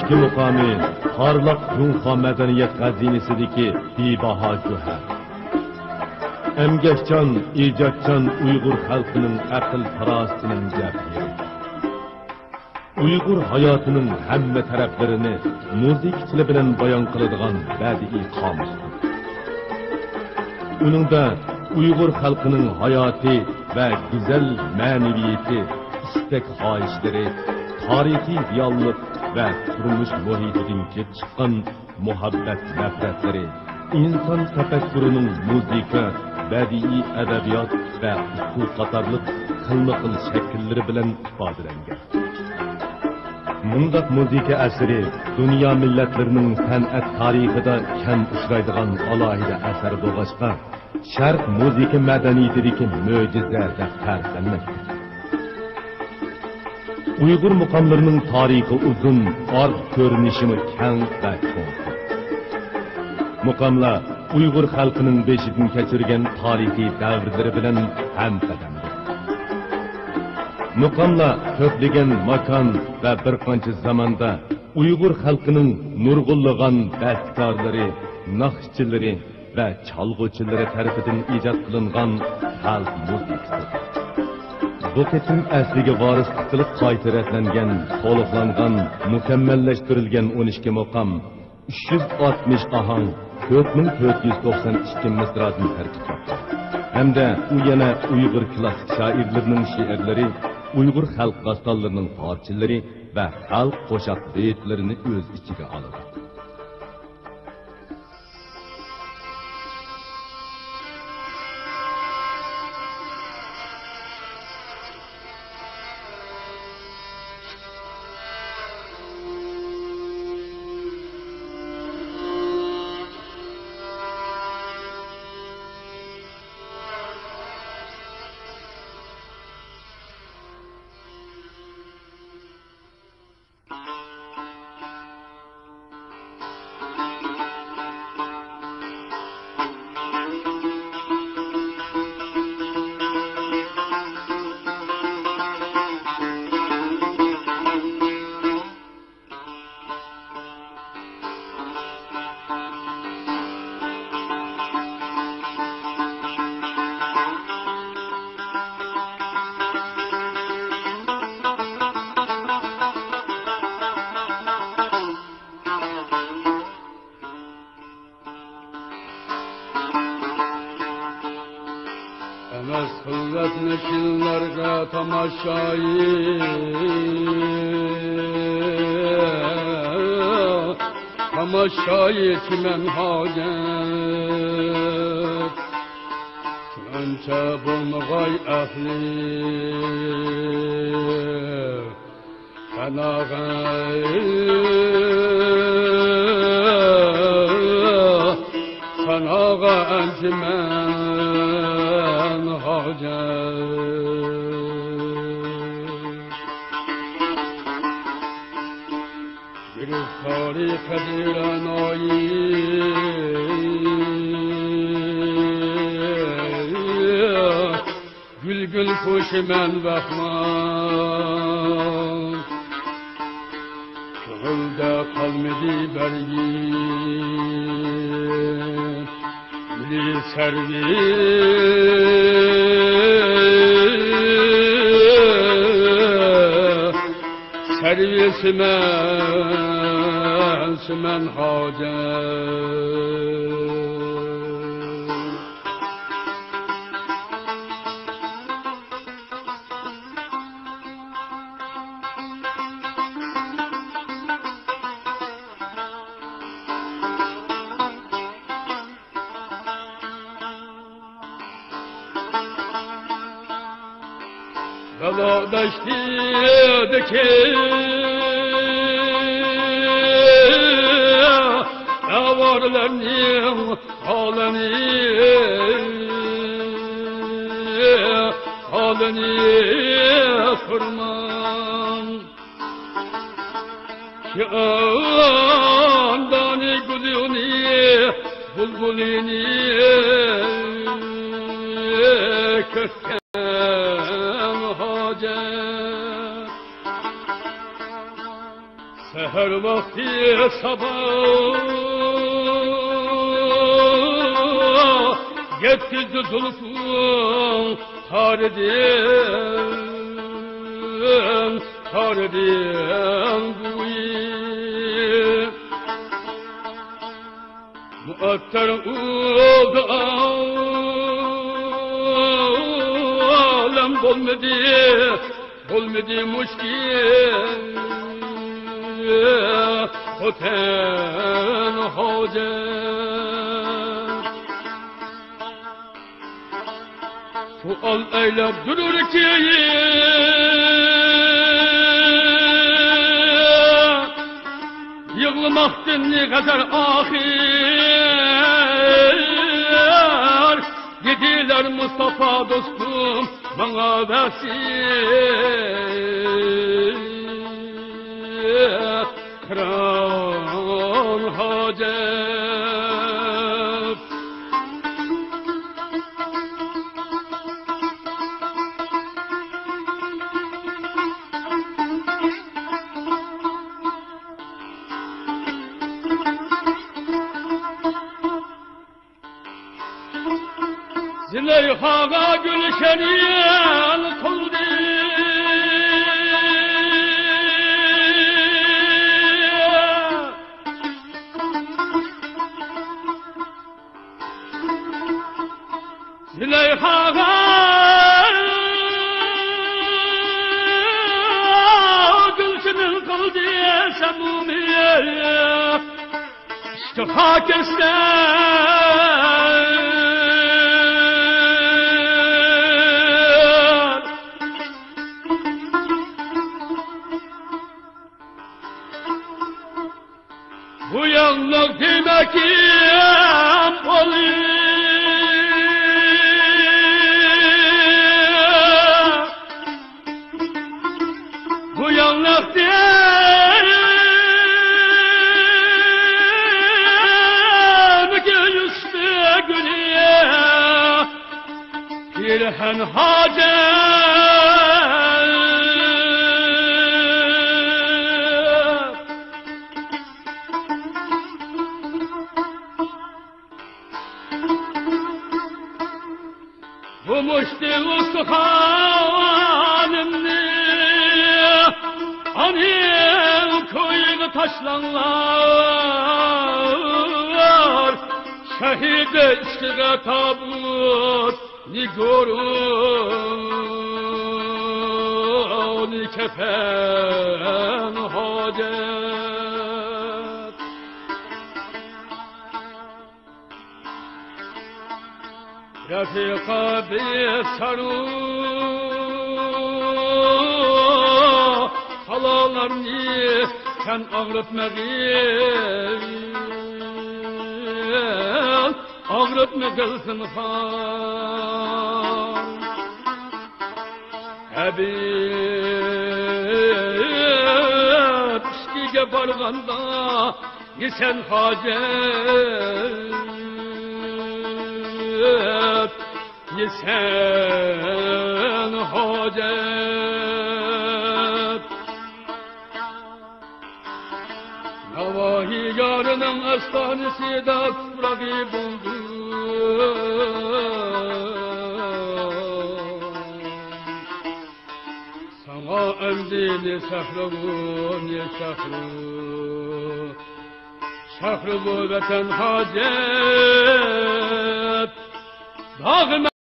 12 muqami Parlaq Junxa madaniyat xazinesidagi bebaho go'har. Emgakchan, ijodchan Uyg'ur xalqining aql farosatining jabri. Uyg'ur hayotining hamma taraflarini musiqa tili bilan bayon qiladigan badiiy qomus. Uningda Uyg'ur xalqining hayoti va go'zal ma'naviyati, istak xohishlari, tarixiy reallik va turmush muhitidan kelib chiqqan muhabbat nafratlari, inson tafakkurining musiqa, badiiy adabiyot va usul qatorliq xilma-xil shakllari bilan ifodalangan. Mundaq musiqa asri dunyo millatlarining san'at tarixida kam uchraydigan alohida asar bo'lg'achqa, Sharq musiqa madaniyatidagi mo'jiza deb ta'riflanmoqda. Uyg'ur muqomlarining tarixi uzun, orq ko'rinishi keng va cho'ng. Muqomlar Uyg'ur xalqining beshidan kechirgan tarixiy davrlari bilan hamqadamdir. Muqomlar ko'plagan makon va bir qancha zamonda Uyg'ur xalqining nurg'unlagan bestkorlari, naqshchilari va chalg'uvchilari tarafidan ijod qilingan xalq musiqasi. Bu ketim asliga vorislik qilib qaytaratlangan, to'liqlangan, mukammallashtirilgan 12 muqom, 360 ahang, 4492 misradan tarkib topgan. Hamda u yana Uyg'ur klassik shoirlarining she'rlari, Uyg'ur xalq dostonlarining parchalari va xalq qo'shiq baytlarini o'z ichiga oladi. Meshulet neşillerge tamaşayı çimen hacet Önce bulmagay ehli Fenagay Fenaga encimen Girifari kadiren ayi Gül gül kuşmen bakman Kıvılda kalmedi bergi Li servi Servisime sümen hacet Bela deştiyedeki Yavarlarının halini kurman Ki andani gülüni bulbulini kökken hacet Seher vakti sabah yetkizdi zulfun taridin buyi muattar oldu alem olmadı muşkil Hoten hacet Sual eylep durur ki Yığılmaktın ne kadar ahir Dediler Mustafa dostum bana versin Kral hacet Züleyha'ga gülşeniyen kıldı Züleyha'ga gülşenin kıldı semumiye İşte hak ister Bu yanlık demek ki oluyor Bu yanlık demek ki üstü gülüyor Pirhen hacet Bu muşti ustuhanımni Anil köyünü taşlanlar Şehide iştiğe tabut Ni gorun Ni kefen hacet Refika bir saru Halalarını sen ağrıtma kılsın han Habib işkiye barganda Yesen hacet Yesen hacet Navahi yarının astanesi de tuprağı buldu Sana emdini sahrı ne sahrı Sahrı bu vatan hacet Dağım